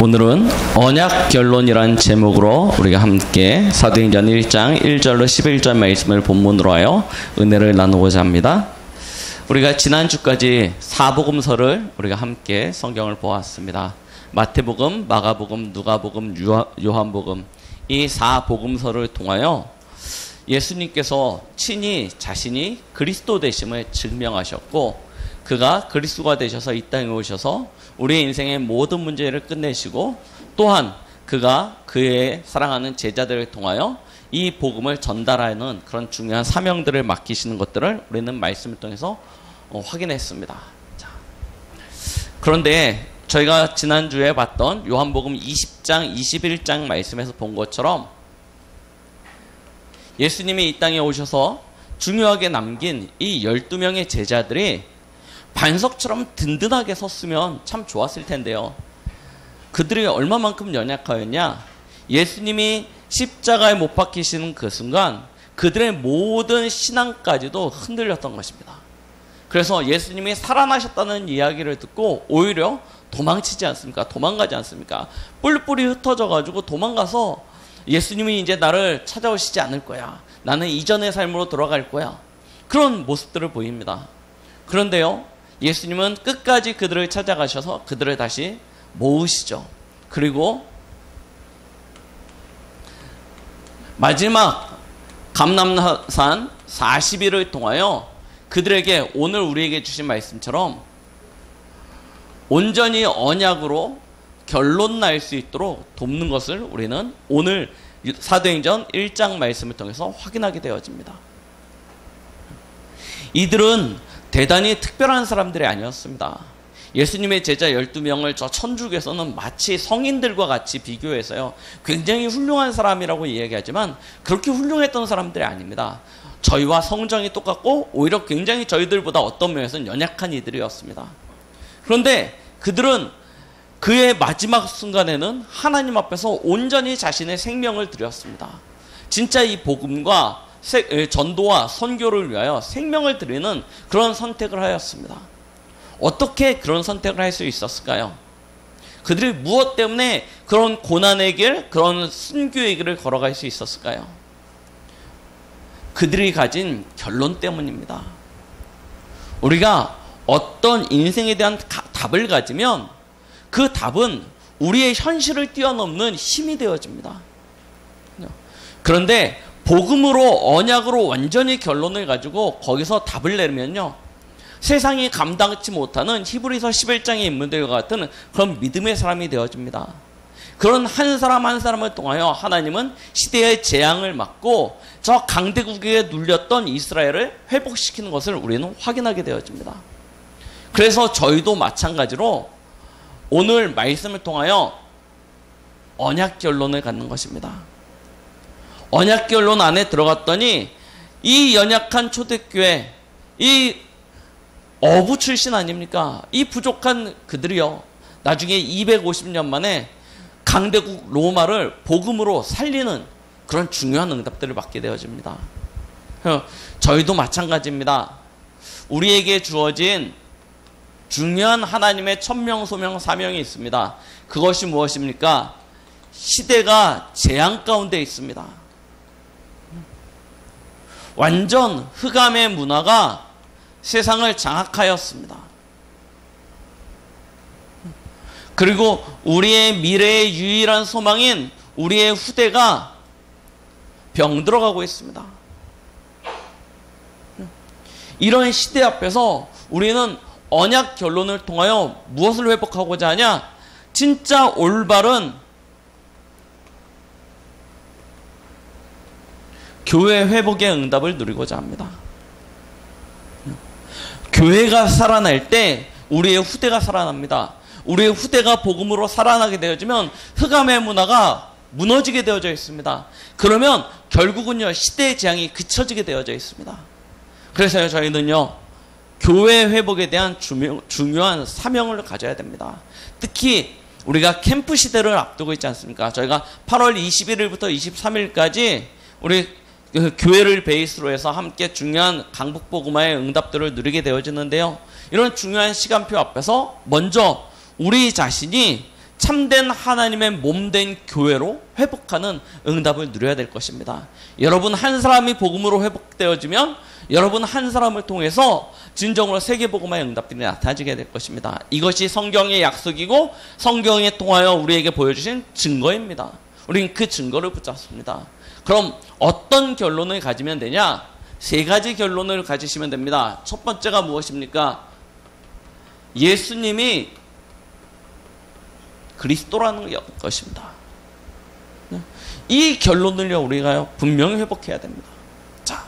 오늘은 언약 결론이라는 제목으로 우리가 함께 사도행전 1장 1절로 11절 말씀을 본문으로 하여 은혜를 나누고자 합니다. 우리가 지난주까지 사복음서를 우리가 함께 성경을 보았습니다. 마태복음, 마가복음, 누가복음, 요한복음, 이 사복음서를 통하여 예수님께서 친히 자신이 그리스도 되심을 증명하셨고, 그가 그리스도가 되셔서 이 땅에 오셔서 우리의 인생의 모든 문제를 끝내시고, 또한 그가 그의 사랑하는 제자들을 통하여 이 복음을 전달하는 그런 중요한 사명들을 맡기시는 것들을 우리는 말씀을 통해서 확인했습니다. 자, 그런데 저희가 지난주에 봤던 요한복음 20장, 21장 말씀에서 본 것처럼 예수님이 이 땅에 오셔서 중요하게 남긴 이 12명의 제자들이 반석처럼 든든하게 섰으면 참 좋았을 텐데요. 그들이 얼마만큼 연약하였냐? 예수님이 십자가에 못 박히시는 그 순간 그들의 모든 신앙까지도 흔들렸던 것입니다. 그래서 예수님이 살아나셨다는 이야기를 듣고 오히려 도망치지 않습니까? 도망가지 않습니까? 뿔뿔이 흩어져가지고 도망가서 예수님이 이제 나를 찾아오시지 않을 거야. 나는 이전의 삶으로 돌아갈 거야. 그런 모습들을 보입니다. 그런데요, 예수님은 끝까지 그들을 찾아가셔서 그들을 다시 모으시죠. 그리고 마지막 감람산 40일을 통하여 그들에게 오늘 우리에게 주신 말씀처럼 온전히 언약으로 결론 날 수 있도록 돕는 것을 우리는 오늘 사도행전 1장 말씀을 통해서 확인하게 되어집니다. 이들은 대단히 특별한 사람들이 아니었습니다. 예수님의 제자 12명을 저 천주교에서는 마치 성인들과 같이 비교해서요, 굉장히 훌륭한 사람이라고 이야기하지만 그렇게 훌륭했던 사람들이 아닙니다. 저희와 성정이 똑같고 오히려 굉장히 저희들보다 어떤 면에서는 연약한 이들이었습니다. 그런데 그들은 그의 마지막 순간에는 하나님 앞에서 온전히 자신의 생명을 드렸습니다. 진짜 이 복음과 전도와 선교를 위하여 생명을 드리는 그런 선택을 하였습니다. 어떻게 그런 선택을 할 수 있었을까요? 그들이 무엇 때문에 그런 고난의 길, 그런 순교의 길을 걸어갈 수 있었을까요? 그들이 가진 결론 때문입니다. 우리가 어떤 인생에 대한 답을 가지면 그 답은 우리의 현실을 뛰어넘는 힘이 되어집니다. 그런데 복음으로, 언약으로 완전히 결론을 가지고 거기서 답을 내면요, 세상이 감당치 못하는 히브리서 11장의 인물들과 같은 그런 믿음의 사람이 되어집니다. 그런 한 사람 한 사람을 통하여 하나님은 시대의 재앙을 막고 저 강대국에 눌렸던 이스라엘을 회복시키는 것을 우리는 확인하게 되어집니다. 그래서 저희도 마찬가지로 오늘 말씀을 통하여 언약 결론을 갖는 것입니다. 언약 결론 안에 들어갔더니 이 연약한 초대교회, 이 어부 출신 아닙니까? 이 부족한 그들이요, 나중에 250년 만에 강대국 로마를 복음으로 살리는 그런 중요한 응답들을 받게 되어집니다. 저희도 마찬가지입니다. 우리에게 주어진 중요한 하나님의 천명소명 사명이 있습니다. 그것이 무엇입니까? 시대가 재앙 가운데 있습니다. 완전 흑암의 문화가 세상을 장악하였습니다. 그리고 우리의 미래의 유일한 소망인 우리의 후대가 병들어가고 있습니다. 이런 시대 앞에서 우리는 언약 결론을 통하여 무엇을 회복하고자 하냐? 진짜 올바른 교회 회복의 응답을 누리고자 합니다. 교회가 살아날 때 우리의 후대가 살아납니다. 우리의 후대가 복음으로 살아나게 되어지면 흑암의 문화가 무너지게 되어져 있습니다. 그러면 결국은요, 시대의 재앙이 그쳐지게 되어져 있습니다. 그래서 저희는요, 교회 회복에 대한 중요한 사명을 가져야 됩니다. 특히 우리가 캠프 시대를 앞두고 있지 않습니까? 저희가 8월 21일부터 23일까지 우리 교회를 베이스로 해서 함께 중요한 강북복음화의 응답들을 누리게 되어지는데요. 이런 중요한 시간표 앞에서 먼저 우리 자신이 참된 하나님의 몸된 교회로 회복하는 응답을 누려야 될 것입니다. 여러분 한 사람이 복음으로 회복되어지면 여러분 한 사람을 통해서 진정으로 세계복음화의 응답들이 나타나게 될 것입니다. 이것이 성경의 약속이고 성경에 통하여 우리에게 보여주신 증거입니다. 우리는 그 증거를 붙잡습니다. 그럼 어떤 결론을 가지면 되냐? 세 가지 결론을 가지시면 됩니다. 첫 번째가 무엇입니까? 예수님이 그리스도라는 것입니다. 이 결론을요 우리가 분명히 회복해야 됩니다. 자,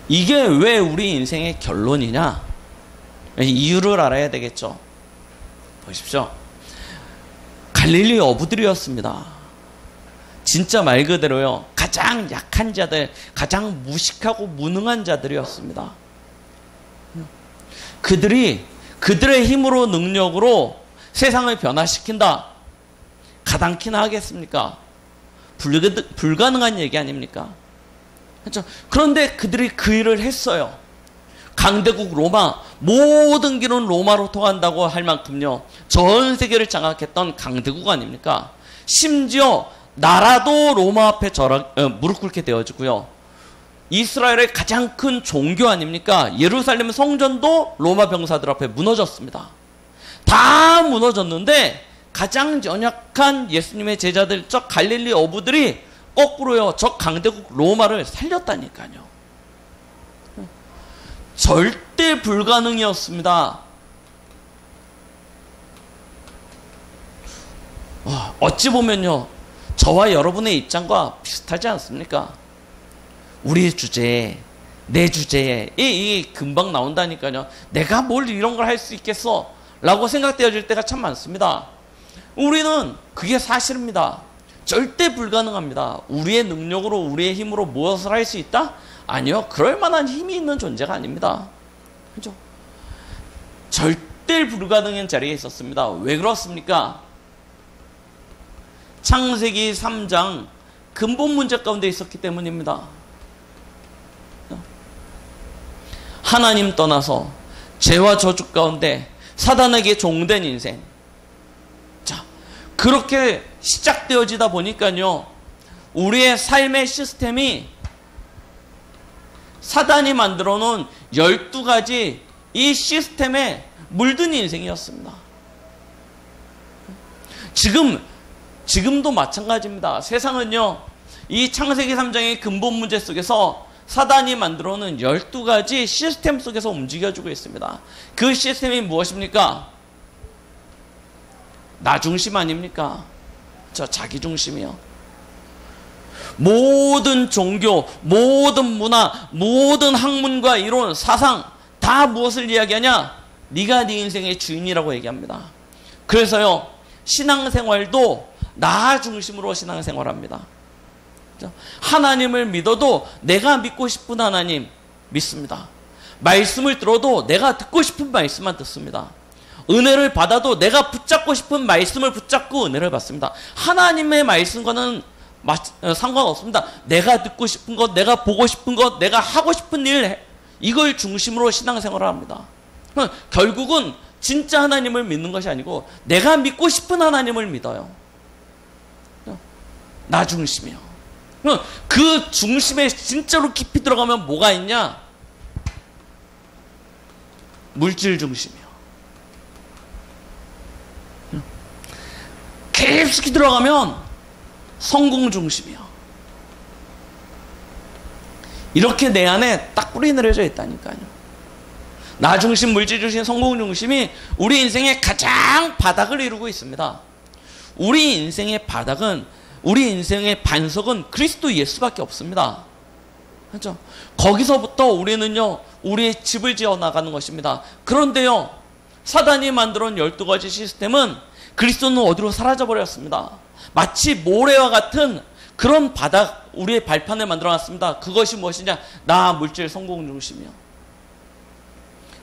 이게 왜 우리 인생의 결론이냐? 이유를 알아야 되겠죠. 보십시오. 갈릴리 어부들이었습니다. 진짜 말 그대로요 가장 약한 자들, 가장 무식하고 무능한 자들이었습니다. 그들이 그들의 힘으로 능력으로 세상을 변화시킨다. 가당키나 하겠습니까? 불가능한 얘기 아닙니까? 그렇죠? 그런데 그들이 그 일을 했어요. 강대국 로마, 모든 길은 로마로 통한다고 할 만큼요 전 세계를 장악했던 강대국 아닙니까? 심지어 나라도 로마 앞에 무릎 꿇게 되어지고요. 이스라엘의 가장 큰 종교 아닙니까? 예루살렘 성전도 로마 병사들 앞에 무너졌습니다. 다 무너졌는데 가장 연약한 예수님의 제자들, 저 갈릴리 어부들이 거꾸로요 저 강대국 로마를 살렸다니까요. 절대 불가능이었습니다. 어찌 보면요 저와 여러분의 입장과 비슷하지 않습니까? 우리 주제에, 내 주제에 이 금방 나온다니까요. 내가 뭘 이런 걸 할 수 있겠어? 라고 생각되어질 때가 참 많습니다. 우리는 그게 사실입니다. 절대 불가능합니다. 우리의 능력으로, 우리의 힘으로 무엇을 할 수 있다? 아니요. 그럴 만한 힘이 있는 존재가 아닙니다. 그죠? 절대 불가능한 자리에 있었습니다. 왜 그렇습니까? 창세기 3장 근본 문제 가운데 있었기 때문입니다. 하나님 떠나서 죄와 저주 가운데 사단에게 종된 인생. 자, 그렇게 시작되어지다 보니까요 우리의 삶의 시스템이 사단이 만들어 놓은 12가지 이 시스템에 물든 인생이었습니다. 지금도 마찬가지입니다. 세상은요 이 창세기 3장의 근본 문제 속에서 사단이 만들어 놓은 12가지 시스템 속에서 움직여주고 있습니다. 그 시스템이 무엇입니까? 나 중심 아닙니까? 저 자기 중심이요. 모든 종교, 모든 문화, 모든 학문과 이론, 사상 다 무엇을 이야기하냐? 네가 네 인생의 주인이라고 얘기합니다. 그래서요 신앙생활도 나 중심으로 신앙생활합니다. 하나님을 믿어도 내가 믿고 싶은 하나님 믿습니다. 말씀을 들어도 내가 듣고 싶은 말씀만 듣습니다. 은혜를 받아도 내가 붙잡고 싶은 말씀을 붙잡고 은혜를 받습니다. 하나님의 말씀과는 상관없습니다. 내가 듣고 싶은 것, 내가 보고 싶은 것, 내가 하고 싶은 일, 이걸 중심으로 신앙생활을 합니다. 결국은 진짜 하나님을 믿는 것이 아니고 내가 믿고 싶은 하나님을 믿어요. 나 중심이요. 그 중심에 진짜로 깊이 들어가면 뭐가 있냐? 물질 중심이요. 깊숙이 들어가면 성공 중심이요. 이렇게 내 안에 딱 뿌리 내려져 있다니까요. 나 중심, 물질 중심, 성공 중심이 우리 인생의 가장 바닥을 이루고 있습니다. 우리 인생의 바닥은, 우리 인생의 반석은 그리스도 예수밖에 없습니다. 그렇죠? 거기서부터 우리는요 우리의 집을 지어 나가는 것입니다. 그런데요 사단이 만들어 놓은 12가지 시스템은 그리스도는 어디로 사라져버렸습니다. 마치 모래와 같은 그런 바닥, 우리의 발판을 만들어 놨습니다. 그것이 무엇이냐? 나 물질 성공 중심이요.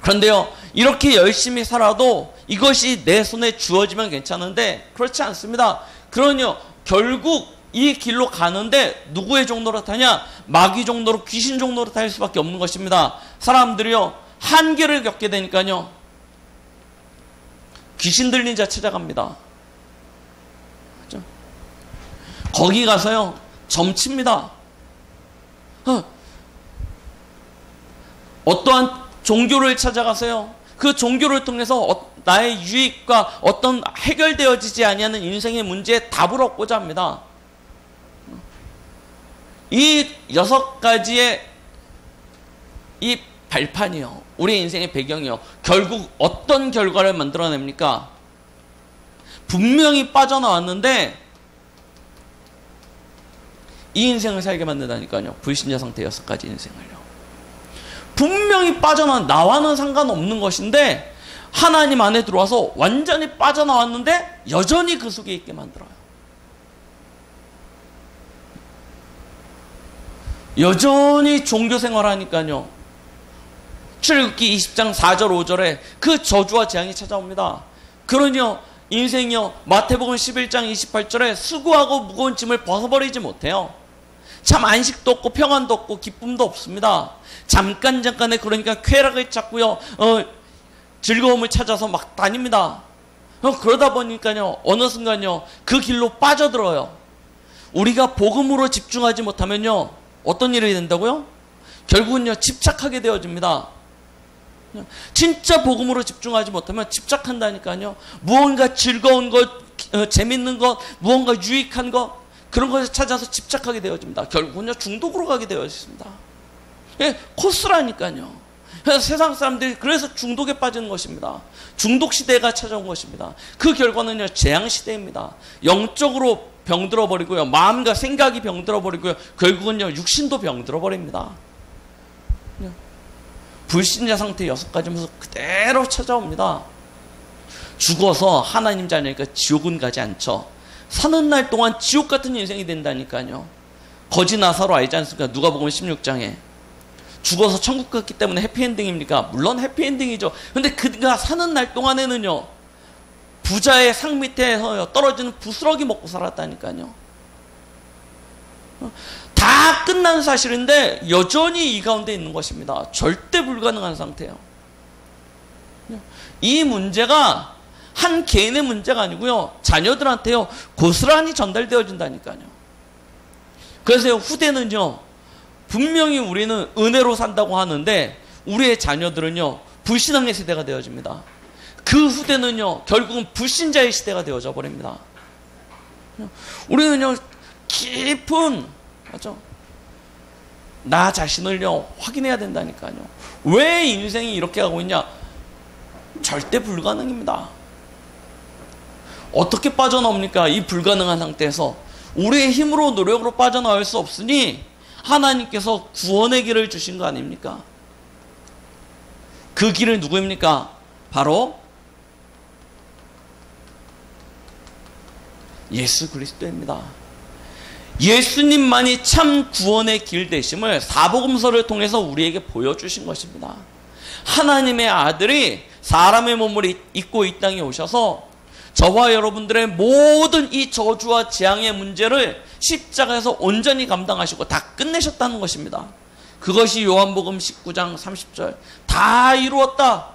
그런데요 이렇게 열심히 살아도 이것이 내 손에 주어지면 괜찮은데 그렇지 않습니다. 그러니요 결국 이 길로 가는데 누구의 종로로 타냐? 마귀 종로로, 귀신 종로로 탈 수밖에 없는 것입니다. 사람들이요 한계를 겪게 되니까요 귀신 들린 자 찾아갑니다. 그렇죠? 거기 가서요 점칩니다. 어떠한 종교를 찾아가서요 그 종교를 통해서 나의 유익과 어떤 해결되어지지 아니하는 인생의 문제에 답을 얻고자 합니다. 이 6가지의 이 발판이요, 우리 인생의 배경이요, 결국 어떤 결과를 만들어냅니까? 분명히 빠져나왔는데 이 인생을 살게 만든다니까요. 불신자 상태 6가지 인생을요. 분명히 나와는 상관없는 것인데 하나님 안에 들어와서 완전히 빠져나왔는데 여전히 그 속에 있게 만들어요. 여전히 종교 생활하니까요. 출애굽기 20장 4절 5절에 그 저주와 재앙이 찾아옵니다. 그러니요 인생이요 마태복음 11장 28절에 수고하고 무거운 짐을 벗어버리지 못해요. 참 안식도 없고 평안도 없고 기쁨도 없습니다. 잠깐의 그러니까 쾌락을 찾고요 즐거움을 찾아서 막 다닙니다. 그러다 보니까요 어느 순간요 그 길로 빠져들어요. 우리가 복음으로 집중하지 못하면요 어떤 일이 된다고요? 결국은요 집착하게 되어집니다. 진짜 복음으로 집중하지 못하면 집착한다니까요. 무언가 즐거운 것, 재밌는 것, 무언가 유익한 것, 그런 것을 찾아서 집착하게 되어집니다. 결국은요 중독으로 가게 되어 있습니다. 예, 코스라니까요. 세상 사람들이 그래서 중독에 빠지는 것입니다. 중독 시대가 찾아온 것입니다. 그 결과는요 재앙 시대입니다. 영적으로 병들어 버리고요, 마음과 생각이 병들어 버리고요, 결국은요 육신도 병들어 버립니다. 불신자 상태 6가지 모습 그대로 찾아옵니다. 죽어서 하나님 자녀니까 지옥은 가지 않죠. 사는 날 동안 지옥 같은 인생이 된다니까요. 거지 나사로 알지 않습니까? 누가복음 16장에 죽어서 천국 갔기 때문에 해피엔딩입니까? 물론 해피엔딩이죠. 근데 그가 사는 날 동안에는요 부자의 상 밑에서 떨어지는 부스러기 먹고 살았다니까요. 다 끝난 사실인데 여전히 이 가운데 있는 것입니다. 절대 불가능한 상태예요. 이 문제가 한 개인의 문제가 아니고요 자녀들한테요 고스란히 전달되어진다니까요. 그래서 후대는요 분명히 우리는 은혜로 산다고 하는데 우리의 자녀들은요 불신앙의 세대가 되어집니다. 그 후대는요 결국은 불신자의 시대가 되어져 버립니다. 우리는요 깊은 맞죠? 나 자신을요 확인해야 된다니까요. 왜 인생이 이렇게 가고 있냐? 절대 불가능입니다. 어떻게 빠져나옵니까? 이 불가능한 상태에서 우리의 힘으로 노력으로 빠져나올 수 없으니 하나님께서 구원의 길을 주신 거 아닙니까? 그 길은 누구입니까? 바로 예수 그리스도입니다. 예수님만이 참 구원의 길 되심을 사복음서를 통해서 우리에게 보여주신 것입니다. 하나님의 아들이 사람의 몸을 입고 이 땅에 오셔서 저와 여러분들의 모든 이 저주와 재앙의 문제를 십자가에서 온전히 감당하시고 다 끝내셨다는 것입니다. 그것이 요한복음 19장 30절 다 이루었다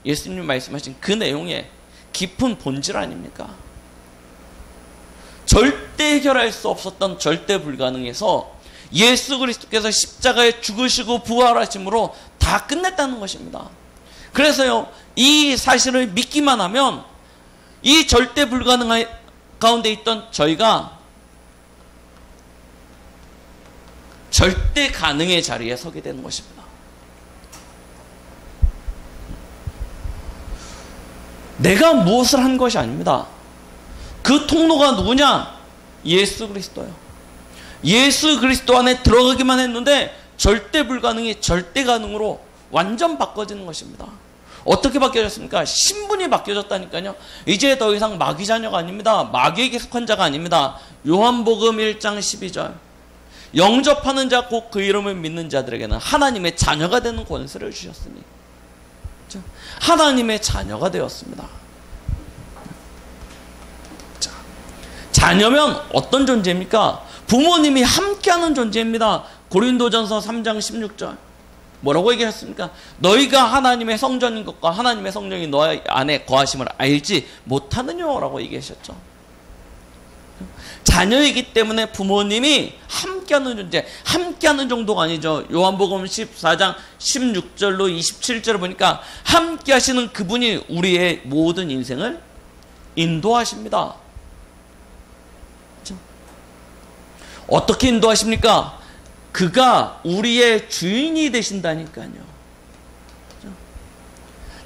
예수님이 말씀하신 그 내용의 깊은 본질 아닙니까? 절대 해결할 수 없었던 절대 불가능에서 예수 그리스도께서 십자가에 죽으시고 부활하심으로 다 끝냈다는 것입니다. 그래서요 이 사실을 믿기만 하면 이 절대 불가능 가운데 있던 저희가 절대 가능의 자리에 서게 되는 것입니다. 내가 무엇을 한 것이 아닙니다. 그 통로가 누구냐? 예수 그리스도요. 예수 그리스도 안에 들어가기만 했는데 절대 불가능이 절대 가능으로 완전 바꿔지는 것입니다. 어떻게 바뀌어졌습니까? 신분이 바뀌어졌다니까요. 이제 더 이상 마귀 자녀가 아닙니다. 마귀에게 속한 자가 아닙니다. 요한복음 1장 12절 영접하는 자 곧 그 이름을 믿는 자들에게는 하나님의 자녀가 되는 권세를 주셨으니 하나님의 자녀가 되었습니다. 자, 자녀면 어떤 존재입니까? 부모님이 함께하는 존재입니다. 고린도전서 3장 16절 뭐라고 얘기했습니까? 너희가 하나님의 성전인 것과 하나님의 성령이 너희 안에 거하심을 알지 못하느냐라고 얘기하셨죠. 자녀이기 때문에 부모님이 함께하는 존재, 함께하는 정도가 아니죠. 요한복음 14장 16절로 27절을 보니까 함께 하시는 그분이 우리의 모든 인생을 인도하십니다. 그렇죠? 어떻게 인도하십니까? 그가 우리의 주인이 되신다니까요. 그렇죠?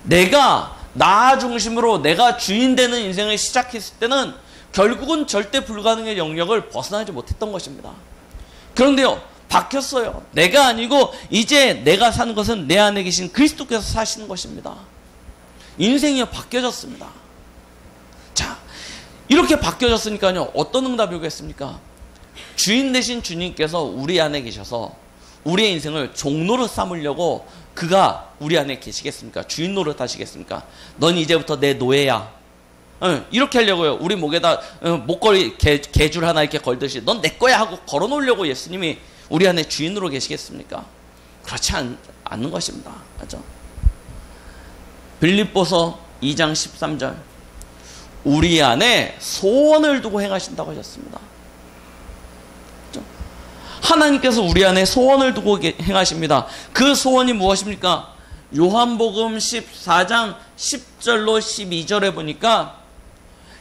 내가 나 중심으로 내가 주인 되는 인생을 시작했을 때는 결국은 절대 불가능의 영역을 벗어나지 못했던 것입니다. 그런데요, 바뀌었어요. 내가 아니고 이제 내가 사는 것은 내 안에 계신 그리스도께서 사시는 것입니다. 인생이 바뀌어졌습니다. 자, 이렇게 바뀌어졌으니까요, 어떤 응답이 오겠습니까? 주인 되신 주님께서 우리 안에 계셔서 우리의 인생을 종노릇 삼으려고 그가 우리 안에 계시겠습니까? 주인 노릇 하시겠습니까? 넌 이제부터 내 노예야. 이렇게 하려고요. 우리 목에다 목걸이 개줄 하나 이렇게 걸듯이 넌 내 거야 하고 걸어놓으려고 예수님이 우리 안에 주인으로 계시겠습니까? 그렇지 않는 것입니다. 맞죠? 빌립보서 2장 13절 우리 안에 소원을 두고 행하신다고 하셨습니다. 그렇죠? 하나님께서 우리 안에 소원을 두고 행하십니다. 그 소원이 무엇입니까? 요한복음 14장 10절로 12절에 보니까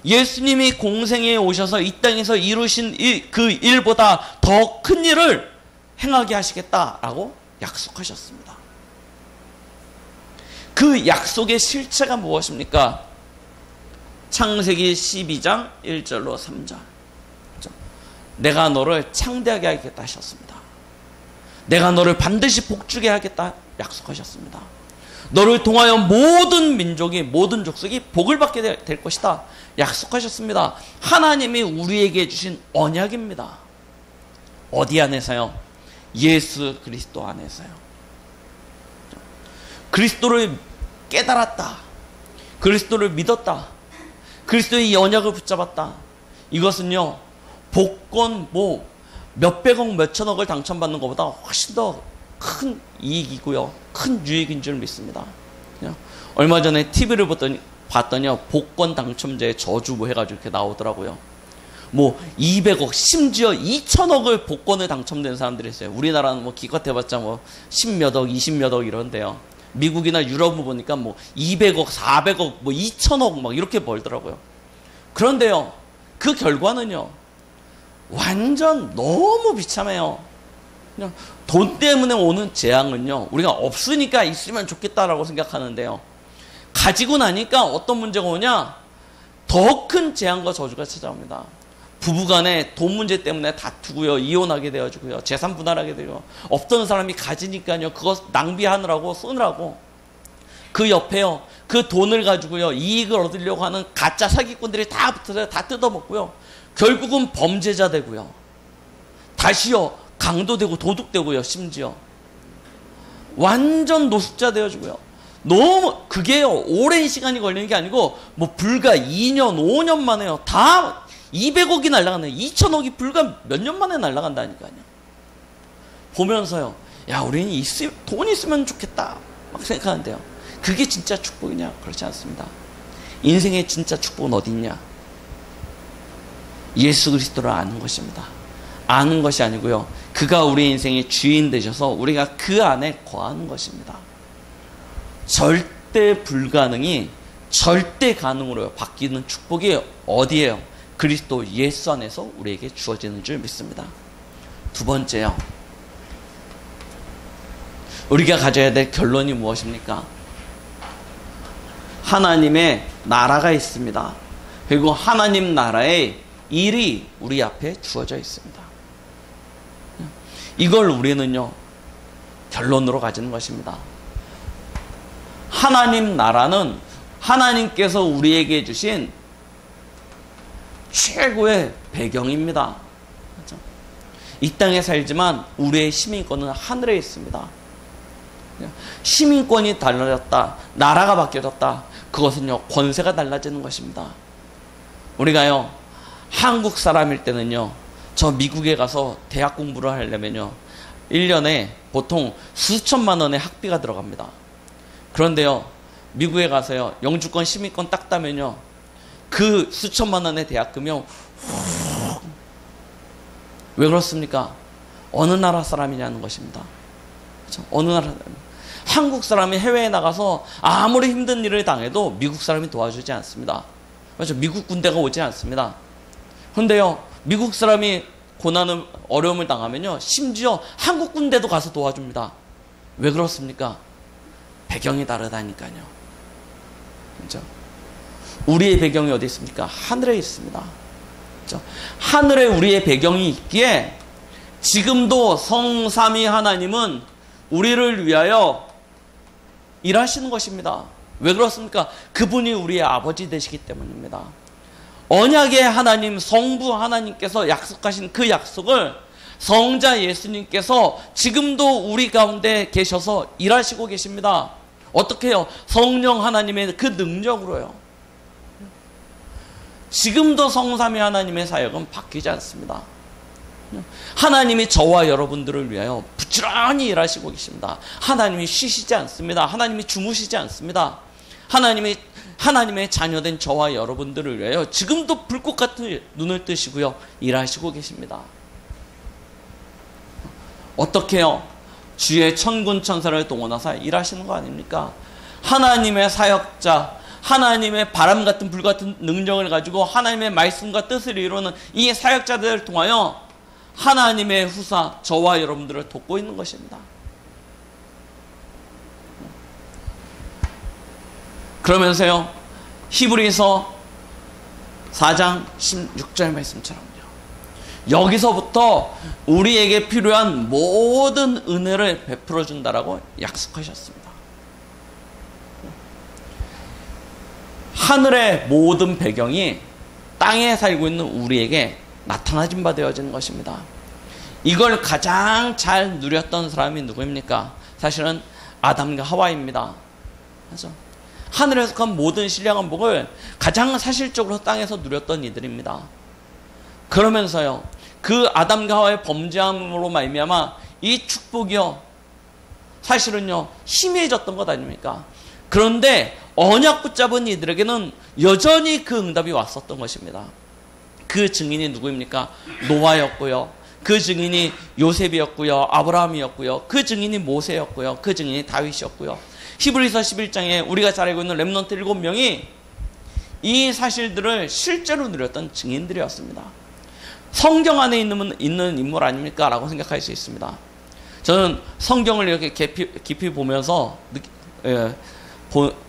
예수님이 공생에 오셔서 이 땅에서 이루신 그 일보다 더 큰 일을 행하게 하시겠다라고 약속하셨습니다. 그 약속의 실체가 무엇입니까? 창세기 12장 1절로 3절. 내가 너를 창대하게 하겠다 하셨습니다. 내가 너를 반드시 복주게 하겠다 약속하셨습니다. 너를 통하여 모든 민족이 모든 족속이 복을 받게 될 것이다 약속하셨습니다. 하나님이 우리에게 주신 언약입니다. 어디 안에서요? 예수 그리스도 안에서요. 그리스도를 깨달았다. 그리스도를 믿었다. 그리스도의 이 언약을 붙잡았다. 이것은요, 복권 몇백억 몇천억을 당첨받는 것보다 훨씬 더 큰 이익이고요, 큰 유익인 줄 믿습니다. 얼마 전에 TV를 봤더니요, 복권 당첨자의 저주 해가지고 이렇게 나오더라고요. 200억, 심지어 2천억을 복권을 당첨된 사람들이 있어요. 우리나라는 기껏해봤자 10몇억, 20몇억 이런데요. 미국이나 유럽을 보니까 200억, 400억, 2천억 막 이렇게 벌더라고요. 그런데요, 그 결과는요, 완전 너무 비참해요. 그냥 돈 때문에 오는 재앙은요, 우리가 없으니까 있으면 좋겠다라고 생각하는데요, 가지고 나니까 어떤 문제가 오냐? 더 큰 재앙과 저주가 찾아옵니다. 부부간에 돈 문제 때문에 다투고요, 이혼하게 되어지고요, 재산 분할하게 되고, 없던 사람이 가지니까요, 그거 낭비하느라고 쓰느라고 그 옆에요, 그 돈을 가지고요, 이익을 얻으려고 하는 가짜 사기꾼들이 다 붙어서 다 뜯어먹고요, 결국은 범죄자 되고요, 다시요 강도되고 도둑되고요, 심지어 완전 노숙자 되어지고요. 너무 그게요, 오랜 시간이 걸리는 게 아니고 불과 2년 5년 만에요, 다 200억이 날아가네. 2천억이 불과 몇 년 만에 날아간다니까요. 보면서요, 야, 우리는 돈 있으면 좋겠다 막 생각하는데요, 그게 진짜 축복이냐? 그렇지 않습니다. 인생의 진짜 축복은 어디 있냐? 예수 그리스도를 아는 것입니다. 아는 것이 아니고요, 그가 우리 인생의 주인 되셔서 우리가 그 안에 거하는 것입니다. 절대 불가능이 절대 가능으로 바뀌는 축복이 어디예요? 그리스도 예수 안에서 우리에게 주어지는 줄 믿습니다. 두 번째요, 우리가 가져야 될 결론이 무엇입니까? 하나님의 나라가 있습니다. 그리고 하나님 나라의 일이 우리 앞에 주어져 있습니다. 이걸 우리는요, 결론으로 가지는 것입니다. 하나님 나라는 하나님께서 우리에게 주신 최고의 배경입니다. 그렇죠? 이 땅에 살지만 우리의 시민권은 하늘에 있습니다. 시민권이 달라졌다, 나라가 바뀌어졌다, 그것은요, 권세가 달라지는 것입니다. 우리가요, 한국 사람일 때는요, 저 미국에 가서 대학 공부를 하려면요, 1년에 보통 수천만 원의 학비가 들어갑니다. 그런데요, 미국에 가서요, 영주권, 시민권 딱 따면요, 그 수천만 원의 대학금요, 왜 그렇습니까? 어느 나라 사람이냐는 것입니다. 그렇죠? 어느 나라 사람. 한국 사람이 해외에 나가서 아무리 힘든 일을 당해도 미국 사람이 도와주지 않습니다. 그렇죠? 미국 군대가 오지 않습니다. 그런데요, 미국 사람이 고난을, 어려움을 당하면요, 심지어 한국 군대도 가서 도와줍니다. 왜 그렇습니까? 배경이 다르다니까요. 그렇죠? 우리의 배경이 어디 있습니까? 하늘에 있습니다. 그렇죠? 하늘에 우리의 배경이 있기에 지금도 성삼위 하나님은 우리를 위하여 일하시는 것입니다. 왜 그렇습니까? 그분이 우리의 아버지 되시기 때문입니다. 언약의 하나님, 성부 하나님께서 약속하신 그 약속을 성자 예수님께서 지금도 우리 가운데 계셔서 일하시고 계십니다. 어떻게 해요? 성령 하나님의 그 능력으로요. 지금도 성삼위 하나님의 사역은 바뀌지 않습니다. 하나님이 저와 여러분들을 위하여 부지런히 일하시고 계십니다. 하나님이 쉬시지 않습니다. 하나님이 주무시지 않습니다. 하나님의 자녀된 저와 여러분들을 위하여 지금도 불꽃 같은 눈을 뜨시고요, 일하시고 계십니다. 어떻게 해요? 주의 천군 천사를 동원하사 일하시는 거 아닙니까? 하나님의 사역자, 하나님의 바람 같은 불 같은 능력을 가지고 하나님의 말씀과 뜻을 이루는 이 사역자들을 통하여 하나님의 후사, 저와 여러분들을 돕고 있는 것입니다. 그러면서요, 히브리서 4장 16절 말씀처럼요, 여기서부터 우리에게 필요한 모든 은혜를 베풀어 준다라고 약속하셨습니다. 하늘의 모든 배경이 땅에 살고 있는 우리에게 나타나진 바 되어지는 것입니다. 이걸 가장 잘 누렸던 사람이 누구입니까? 사실은 아담과 하와입니다. 그렇죠? 하늘에 속한 모든 신령한 복을 가장 사실적으로 땅에서 누렸던 이들입니다. 그러면서요, 그 아담과 하와의 범죄함으로 말미암아 이 축복이요, 사실은요, 희미해졌던 것 아닙니까? 그런데 언약 붙잡은 이들에게는 여전히 그 응답이 왔었던 것입니다. 그 증인이 누구입니까? 노아였고요, 그 증인이 요셉이었고요, 아브라함이었고요, 그 증인이 모세였고요, 그 증인이 다윗이었고요. 히브리서 11장에 우리가 잘 알고 있는 렘넌트 7명이 이 사실들을 실제로 누렸던 증인들이었습니다. 성경 안에 있는 인물 아닙니까? 라고 생각할 수 있습니다. 저는 성경을 이렇게 깊이 보면서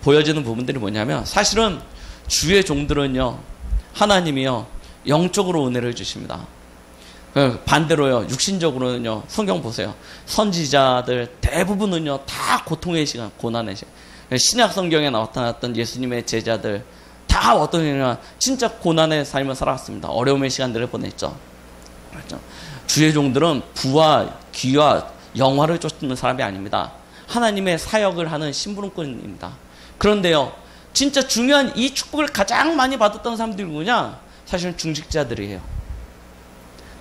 보여지는 부분들이 뭐냐면, 사실은 주의 종들은요, 하나님이요, 영적으로 은혜를 주십니다. 반대로요, 육신적으로는요, 성경 보세요. 선지자들 대부분은요, 다 고통의 시간, 고난의 시간. 신약 성경에 나타났던 예수님의 제자들 다 어떤 일이나 진짜 고난의 삶을 살았습니다. 어려움의 시간들을 보냈죠. 그렇죠? 주의 종들은 부와 귀와 영화를 쫓는 사람이 아닙니다. 하나님의 사역을 하는 심부름꾼입니다. 그런데요, 진짜 중요한 이 축복을 가장 많이 받았던 사람들이 누구냐? 사실은 중직자들이에요.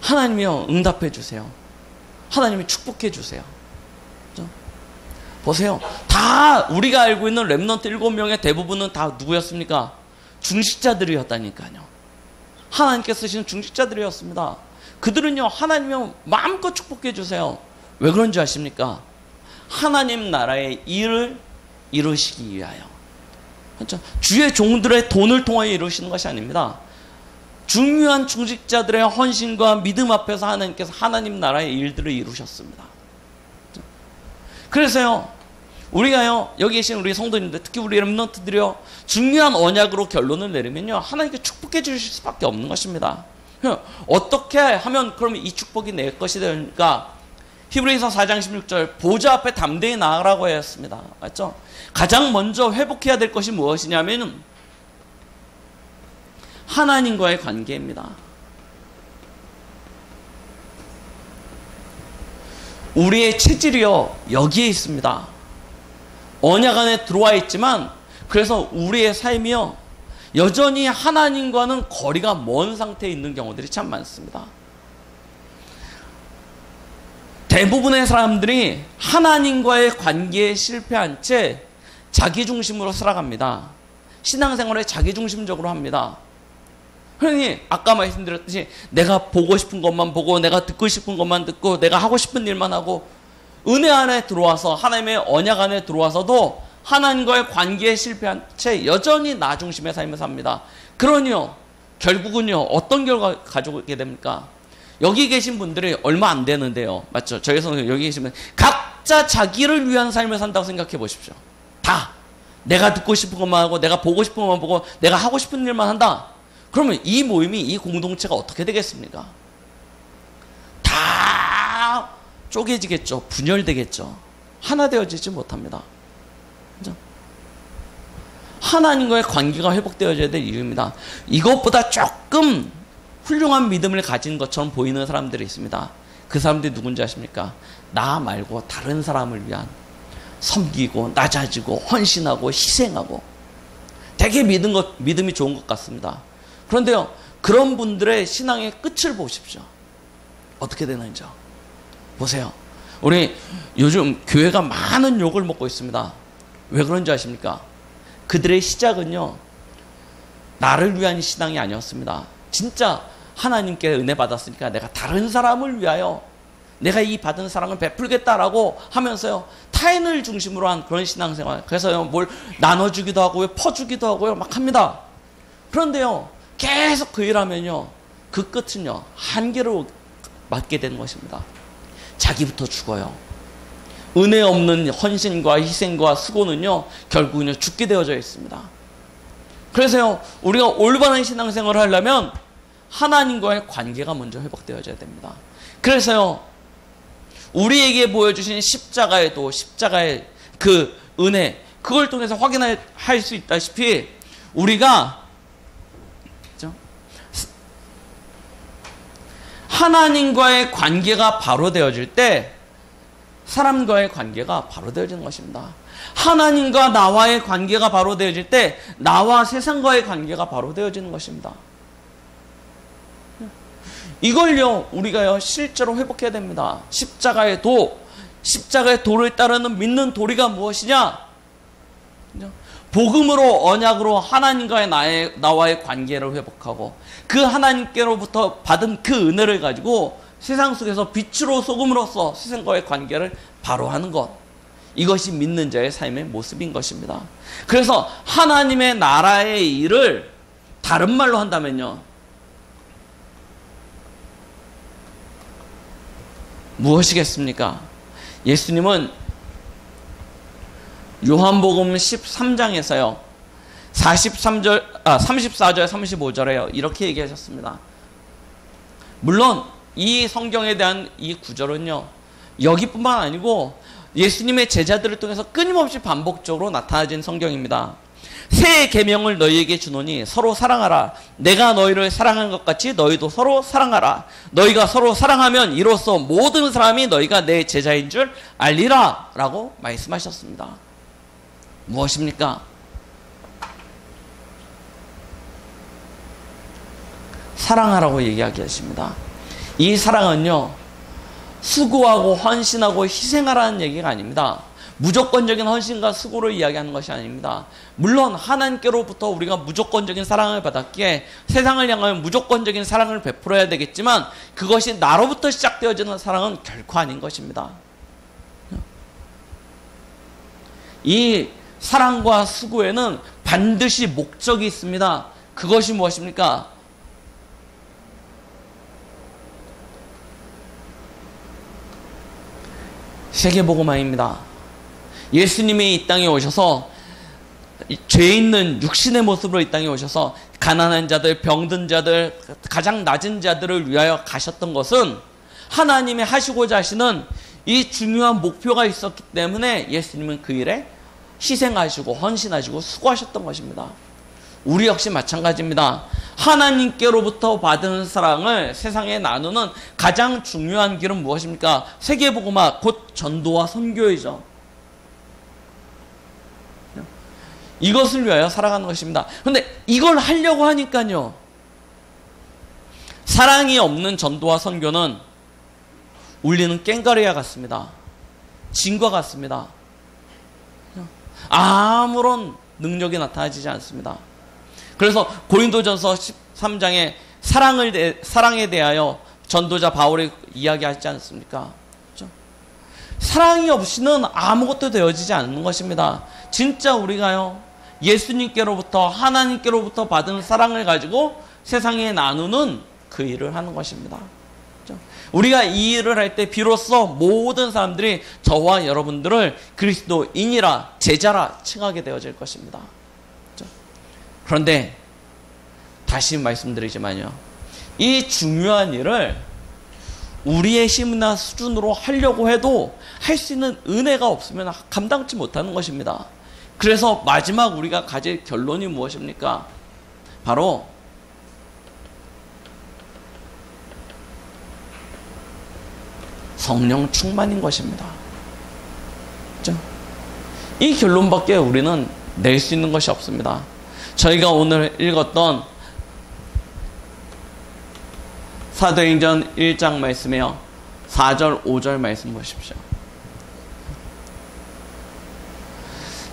하나님이요, 응답해 주세요. 하나님이 축복해 주세요. 그렇죠? 보세요. 다 우리가 알고 있는 렘넌트 7명의 대부분은 다 누구였습니까? 중직자들이었다니까요. 하나님께 쓰시는 중직자들이었습니다. 그들은요, 하나님이요, 마음껏 축복해 주세요. 왜 그런 줄 아십니까? 하나님 나라의 일을 이루시기 위하여. 그렇죠? 주의 종들의 돈을 통하여 이루시는 것이 아닙니다. 중요한 중직자들의 헌신과 믿음 앞에서 하나님께서 하나님 나라의 일들을 이루셨습니다. 그래서요, 우리가요, 여기 계신 우리 성도님들, 특히 우리 렘넌트들이요, 중요한 언약으로 결론을 내리면요, 하나님께 축복해 주실 수밖에 없는 것입니다. 어떻게 하면 그러면 이 축복이 내 것이 되니까? 히브리서 4장 16절, 보좌 앞에 담대히 나아가라고 하였습니다. 맞죠? 가장 먼저 회복해야 될 것이 무엇이냐면 하나님과의 관계입니다. 우리의 체질이요, 여기에 있습니다. 언약 안에 들어와 있지만, 그래서 우리의 삶이요, 여전히 하나님과는 거리가 먼 상태에 있는 경우들이 참 많습니다. 대부분의 사람들이 하나님과의 관계에 실패한 채 자기중심으로 살아갑니다. 신앙생활에 자기중심적으로 합니다. 그러니 아까 말씀드렸듯이 내가 보고 싶은 것만 보고 내가 듣고 싶은 것만 듣고 내가 하고 싶은 일만 하고 은혜 안에 들어와서 하나님의 언약 안에 들어와서도 하나님과의 관계에 실패한 채 여전히 나 중심의 삶을 삽니다. 그러니요 결국은요 어떤 결과 가져오게 됩니까? 여기 계신 분들이 얼마 안 되는데요. 맞죠? 저기서 여기 계시면 각자 자기를 위한 삶을 산다고 생각해 보십시오. 다 내가 듣고 싶은 것만 하고 내가 보고 싶은 것만 보고 내가 하고 싶은 일만 한다. 그러면 이 모임이 이 공동체가 어떻게 되겠습니까? 다 쪼개지겠죠. 분열되겠죠. 하나 되어지지 못합니다. 그죠? 하나님과의 관계가 회복되어져야 될 이유입니다. 이것보다 조금 훌륭한 믿음을 가진 것처럼 보이는 사람들이 있습니다. 그 사람들이 누군지 아십니까? 나 말고 다른 사람을 위한 섬기고 낮아지고 헌신하고 희생하고 되게 믿음이 좋은 것 같습니다. 그런데요 그런 분들의 신앙의 끝을 보십시오. 어떻게 되는지요. 보세요. 우리 요즘 교회가 많은 욕을 먹고 있습니다. 왜 그런지 아십니까? 그들의 시작은요 나를 위한 신앙이 아니었습니다. 진짜 하나님께 은혜 받았으니까 내가 다른 사람을 위하여 내가 이 받은 사랑을 베풀겠다라고 하면서요 타인을 중심으로 한 그런 신앙생활. 그래서요 뭘 나눠주기도 하고요 퍼주기도 하고요 막 합니다. 그런데요 계속 그 일하면요 그 끝은요 한계로 맞게 되는 것입니다. 자기부터 죽어요. 은혜 없는 헌신과 희생과 수고는요 결국은요 죽게 되어져 있습니다. 그래서요 우리가 올바른 신앙생활을 하려면 하나님과의 관계가 먼저 회복되어져야 됩니다. 그래서요 우리에게 보여주신 십자가의 도, 십자가의 그 은혜, 그걸 통해서 확인할 수 있다시피 우리가 하나님과의 관계가 바로 되어질 때 사람과의 관계가 바로 되어지는 것입니다. 하나님과 나와의 관계가 바로 되어질 때 나와 세상과의 관계가 바로 되어지는 것입니다. 이걸요 우리가요 실제로 회복해야 됩니다. 십자가의 도, 십자가의 도를 따르는 믿는 도리가 무엇이냐? 복음으로 언약으로 하나님과의 나와의 관계를 회복하고 그 하나님께로부터 받은 그 은혜를 가지고 세상 속에서 빛으로 소금으로써 세상과의 관계를 바로 하는 것, 이것이 믿는 자의 삶의 모습인 것입니다. 그래서 하나님의 나라의 일을 다른 말로 한다면요 무엇이겠습니까? 예수님은 요한복음 13장에서요 34절 35절에요 이렇게 얘기하셨습니다. 물론 이 성경에 대한 이 구절은요 여기뿐만 아니고 예수님의 제자들을 통해서 끊임없이 반복적으로 나타나진 성경입니다. 새 계명을 너희에게 주노니 서로 사랑하라. 내가 너희를 사랑한 것 같이 너희도 서로 사랑하라. 너희가 서로 사랑하면 이로써 모든 사람이 너희가 내 제자인 줄 알리라 라고 말씀하셨습니다. 무엇입니까? 사랑하라고 얘기하십니다. 이 사랑은요 수고하고 헌신하고 희생하라는 얘기가 아닙니다. 무조건적인 헌신과 수고를 이야기하는 것이 아닙니다. 물론 하나님께로부터 우리가 무조건적인 사랑을 받았기에 세상을 향하여 무조건적인 사랑을 베풀어야 되겠지만 그것이 나로부터 시작되어지는 사랑은 결코 아닌 것입니다. 이 사랑과 수고에는 반드시 목적이 있습니다. 그것이 무엇입니까? 세계복음화입니다. 예수님이 이 땅에 오셔서 죄 있는 육신의 모습으로 이 땅에 오셔서 가난한 자들, 병든 자들, 가장 낮은 자들을 위하여 가셨던 것은 하나님이 하시고자 하시는 이 중요한 목표가 있었기 때문에 예수님은 그 일에 희생하시고 헌신하시고 수고하셨던 것입니다. 우리 역시 마찬가지입니다. 하나님께로부터 받은 사랑을 세상에 나누는 가장 중요한 길은 무엇입니까? 세계복음화, 곧 전도와 선교이죠. 이것을 위하여 살아가는 것입니다. 그런데 이걸 하려고 하니까요 사랑이 없는 전도와 선교는 울리는 꽹과리와 같습니다. 진과 같습니다. 아무런 능력이 나타나지 않습니다. 그래서 고린도전서 13장에 사랑에 대하여 전도자 바울이 이야기하지 않습니까? 그렇죠? 사랑이 없이는 아무것도 되어지지 않는 것입니다. 진짜 우리가요, 예수님께로부터, 하나님께로부터 받은 사랑을 가지고 세상에 나누는 그 일을 하는 것입니다. 그렇죠? 우리가 이 일을 할 때 비로소 모든 사람들이 저와 여러분들을 그리스도인이라, 제자라 칭하게 되어질 것입니다. 그렇죠? 그런데 다시 말씀드리지만요, 이 중요한 일을 우리의 힘이나 수준으로 하려고 해도 할 수 있는 은혜가 없으면 감당치 못하는 것입니다. 그래서 마지막 우리가 가질 결론이 무엇입니까? 바로 성령 충만인 것입니다. 그렇죠? 이 결론밖에 우리는 낼 수 있는 것이 없습니다. 저희가 오늘 읽었던 사도행전 1장 말씀에요, 4절 5절 말씀 보십시오.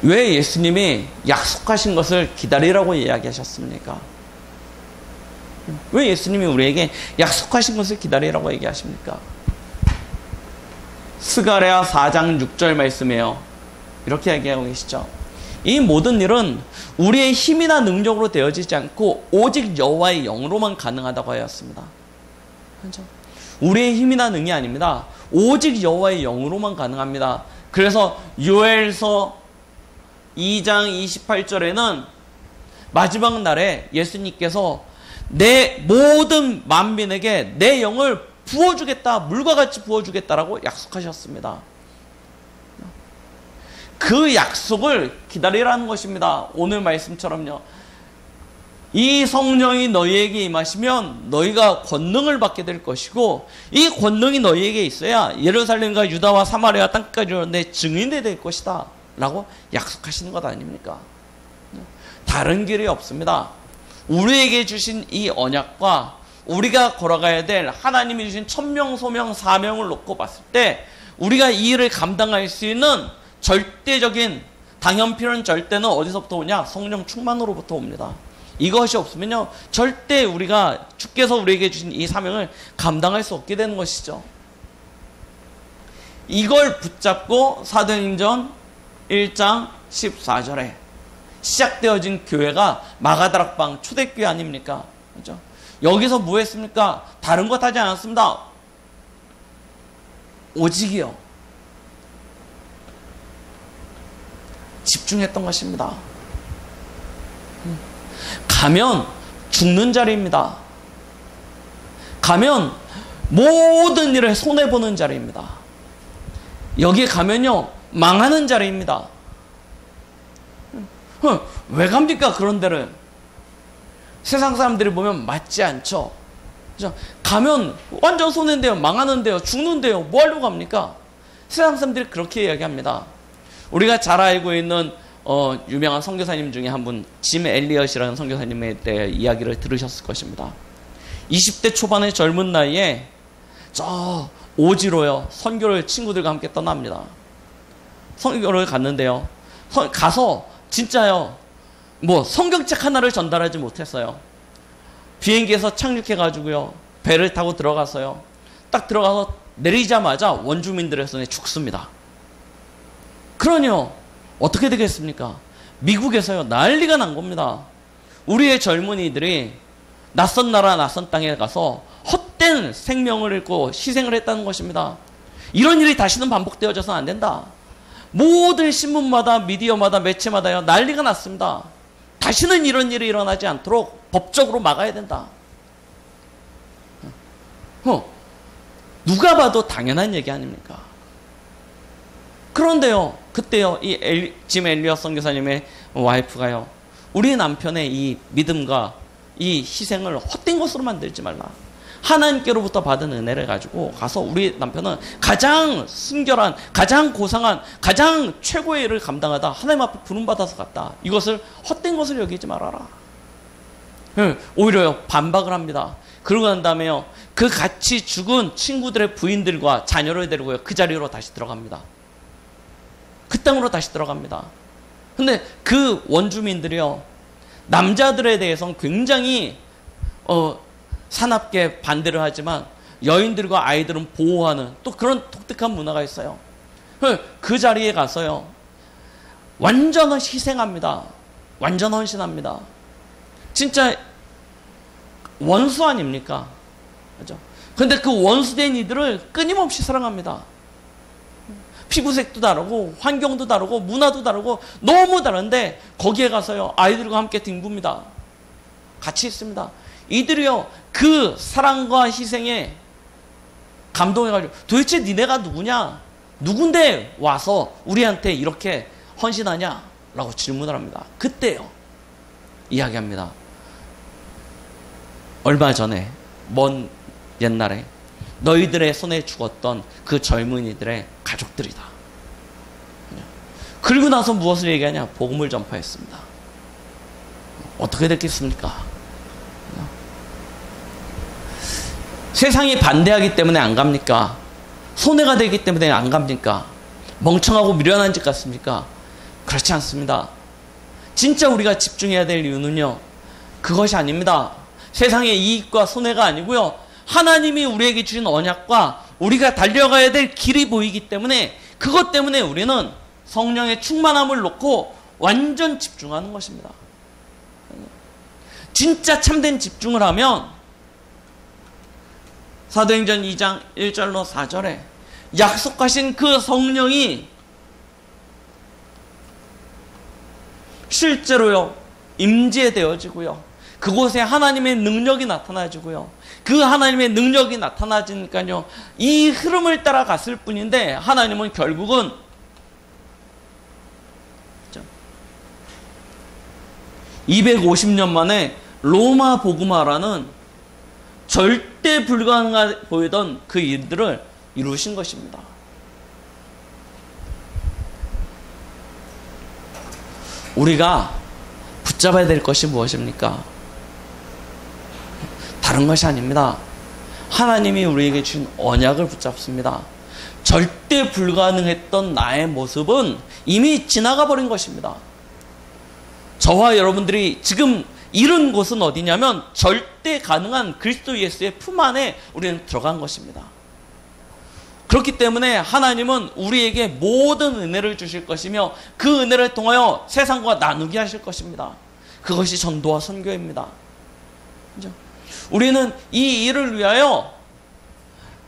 왜 예수님이 약속하신 것을 기다리라고 이야기하셨습니까? 왜 예수님이 우리에게 약속하신 것을 기다리라고 얘기하십니까? 스가랴 4장 6절 말씀이에요. 이렇게 얘기하고 계시죠. 이 모든 일은 우리의 힘이나 능력으로 되어지지 않고 오직 여호와의 영으로만 가능하다고 하였습니다. 그렇죠? 우리의 힘이나 능이 아닙니다. 오직 여호와의 영으로만 가능합니다. 그래서 요엘서 2장 28절에는 마지막 날에 예수님께서 내 모든 만민에게 내 영을 부어주겠다, 물과 같이 부어주겠다라고 약속하셨습니다. 그 약속을 기다리라는 것입니다. 오늘 말씀처럼요, 이 성령이 너희에게 임하시면 너희가 권능을 받게 될 것이고, 이 권능이 너희에게 있어야 예루살렘과 유다와 사마리아 땅까지 내 증인이 될 것이다 라고 약속하시는 것 아닙니까? 다른 길이 없습니다. 우리에게 주신 이 언약과 우리가 걸어가야 될 하나님이 주신 천명, 소명, 사명을 놓고 봤을 때 우리가 이 일을 감당할 수 있는 절대적인 당연필은 절대는 어디서부터 오냐? 성령 충만으로부터 옵니다. 이것이 없으면요, 절대 우리가 주께서 우리에게 주신 이 사명을 감당할 수 없게 되는 것이죠. 이걸 붙잡고 사도행전 1장 14절에 시작되어진 교회가 마가다락방 초대교회 아닙니까? 그렇죠? 여기서 뭐 했습니까? 다른 것 하지 않았습니다. 오직이요, 집중했던 것입니다. 가면 죽는 자리입니다. 가면 모든 일을 손해보는 자리입니다. 여기 가면요, 망하는 자리입니다. 왜 갑니까? 그런 데를. 세상 사람들이 보면 맞지 않죠. 그죠? 가면 완전 손해인데요, 망하는데요, 죽는데요, 뭐 하려고 갑니까? 세상 사람들이 그렇게 이야기합니다. 우리가 잘 알고 있는 유명한 선교사님 중에 한 분, 짐 엘리엇이라는 선교사님에 대해 이야기를 들으셨을 것입니다. 20대 초반의 젊은 나이에 저 오지로요, 선교를 친구들과 함께 떠납니다. 선교를 갔는데요, 가서 진짜요, 뭐 성경책 하나를 전달하지 못했어요. 비행기에서 착륙해가지고요, 배를 타고 들어가서요, 딱 들어가서 내리자마자 원주민들의 손에 죽습니다. 그러니요, 어떻게 되겠습니까? 미국에서요, 난리가 난 겁니다. 우리의 젊은이들이 낯선 나라, 낯선 땅에 가서 헛된 생명을 잃고 희생을 했다는 것입니다. 이런 일이 다시는 반복되어져서는 안 된다. 모든 신문마다, 미디어마다, 매체마다요, 난리가 났습니다. 다시는 이런 일이 일어나지 않도록 법적으로 막아야 된다. 누가 봐도 당연한 얘기 아닙니까? 그런데요, 그때요, 이 짐 엘리엇 선교사님의 와이프가요, 우리 남편의 이 믿음과 이 희생을 헛된 것으로 만들지 말라. 하나님께로부터 받은 은혜를 가지고 가서 우리 남편은 가장 순결한, 가장 고상한, 가장 최고의 일을 감당하다 하나님 앞에 부름받아서 갔다. 이것을 헛된 것을 여기지 말아라. 오히려 반박을 합니다. 그러고 난 다음에요, 그 같이 죽은 친구들의 부인들과 자녀를 데리고요, 그 자리로 다시 들어갑니다. 그 땅으로 다시 들어갑니다. 근데 그 원주민들이요, 남자들에 대해서는 굉장히 사납게 반대를 하지만 여인들과 아이들은 보호하는 또 그런 독특한 문화가 있어요. 그 자리에 가서요, 완전 희생합니다. 완전 헌신합니다. 진짜 원수 아닙니까? 그죠? 근데 그 원수된 이들을 끊임없이 사랑합니다. 피부색도 다르고 환경도 다르고 문화도 다르고 너무 다른데 거기에 가서요, 아이들과 함께 뒹굽니다. 같이 있습니다. 이들이요, 그 사랑과 희생에 감동해가지고 도대체 니네가 누구냐? 누군데 와서 우리한테 이렇게 헌신하냐? 라고 질문을 합니다. 그때요, 이야기합니다. 얼마 전에, 먼 옛날에 너희들의 손에 죽었던 그 젊은이들의 가족들이다. 그리고 나서 무엇을 얘기하냐? 복음을 전파했습니다. 어떻게 됐겠습니까? 세상이 반대하기 때문에 안 갑니까? 손해가 되기 때문에 안 갑니까? 멍청하고 미련한 짓 같습니까? 그렇지 않습니다. 진짜 우리가 집중해야 될 이유는요, 그것이 아닙니다. 세상의 이익과 손해가 아니고요, 하나님이 우리에게 주신 언약과 우리가 달려가야 될 길이 보이기 때문에, 그것 때문에 우리는 성령의 충만함을 놓고 완전 집중하는 것입니다. 진짜 참된 집중을 하면 사도행전 2장 1절로 4절에 약속하신 그 성령이 실제로요, 임재되어지고요, 그곳에 하나님의 능력이 나타나지고요, 그 하나님의 능력이 나타나지니까요, 이 흐름을 따라갔을 뿐인데 하나님은 결국은 250년 만에 로마 복음화라는 절대 불가능해 보이던 그 일들을 이루신 것입니다. 우리가 붙잡아야 될 것이 무엇입니까? 다른 것이 아닙니다. 하나님이 우리에게 주신 언약을 붙잡습니다. 절대 불가능했던 나의 모습은 이미 지나가 버린 것입니다. 저와 여러분들이 지금 이른 곳은 어디냐면 절대 가능한 그리스도 예수의 품 안에 우리는 들어간 것입니다. 그렇기 때문에 하나님은 우리에게 모든 은혜를 주실 것이며 그 은혜를 통하여 세상과 나누게 하실 것입니다. 그것이 전도와 선교입니다. 그죠? 우리는 이 일을 위하여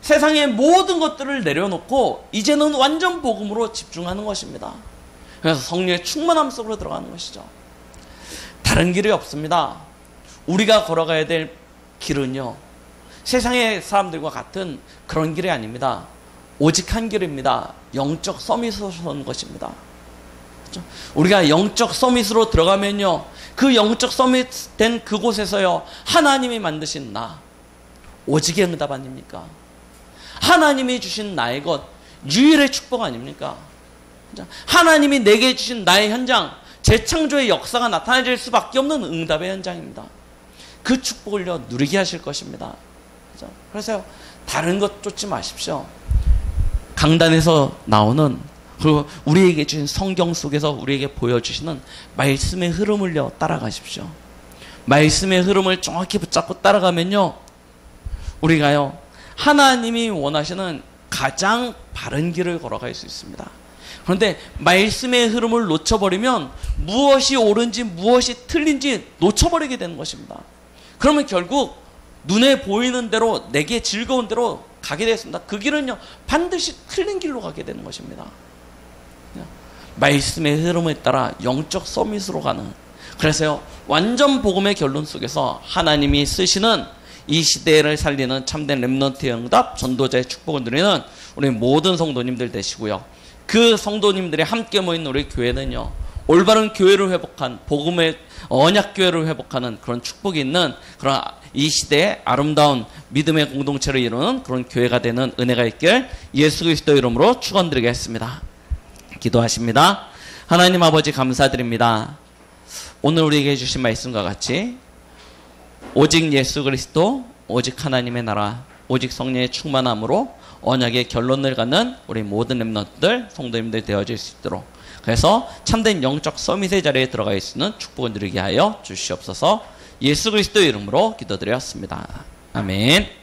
세상의 모든 것들을 내려놓고 이제는 완전 복음으로 집중하는 것입니다. 그래서 성령의 충만함 속으로 들어가는 것이죠. 다른 길이 없습니다. 우리가 걸어가야 될 길은요, 세상의 사람들과 같은 그런 길이 아닙니다. 오직 한 길입니다. 영적 서밋으로 서는 것입니다. 그렇죠? 우리가 영적 서밋으로 들어가면요, 그 영적 서밋 된 그곳에서요, 하나님이 만드신 나, 오직의 응답 아닙니까? 하나님이 주신 나의 것, 유일의 축복 아닙니까? 그렇죠? 하나님이 내게 주신 나의 현장, 재창조의 역사가 나타날 수밖에 없는 응답의 현장입니다. 그 축복을요, 누리게 하실 것입니다. 그렇죠? 그래서 다른 것 쫓지 마십시오. 강단에서 나오는, 그리고 우리에게 주신 성경 속에서 우리에게 보여주시는 말씀의 흐름을요, 따라가십시오. 말씀의 흐름을 정확히 붙잡고 따라가면요, 우리가요, 하나님이 원하시는 가장 바른 길을 걸어갈 수 있습니다. 그런데 말씀의 흐름을 놓쳐버리면 무엇이 옳은지 무엇이 틀린지 놓쳐버리게 되는 것입니다. 그러면 결국 눈에 보이는 대로, 내게 즐거운 대로 가게 되었습니다. 그 길은요, 반드시 틀린 길로 가게 되는 것입니다. 말씀의 흐름에 따라 영적 서밋으로 가는, 그래서요, 완전 복음의 결론 속에서 하나님이 쓰시는 이 시대를 살리는 참된 렘넌트의 응답, 전도자의 축복을 누리는 우리 모든 성도님들 되시고요, 그 성도님들이 함께 모인 우리 교회는요, 올바른 교회를 회복한, 복음의 언약교회를 회복하는 그런 축복이 있는 그런 이 시대의 아름다운 믿음의 공동체를 이루는 그런 교회가 되는 은혜가 있길 예수 그리스도 이름으로 축원드리겠습니다. 기도하십니다. 하나님 아버지 감사드립니다. 오늘 우리에게 주신 말씀과 같이 오직 예수 그리스도, 오직 하나님의 나라, 오직 성령의 충만함으로 언약의 결론을 갖는 우리 모든 렘넌트들, 성도님들 되어질 수 있도록, 그래서 참된 영적 서밋의 자리에 들어갈 수 있는 축복을 누리게 하여 주시옵소서. 예수 그리스도 이름으로 기도드렸습니다. 아멘.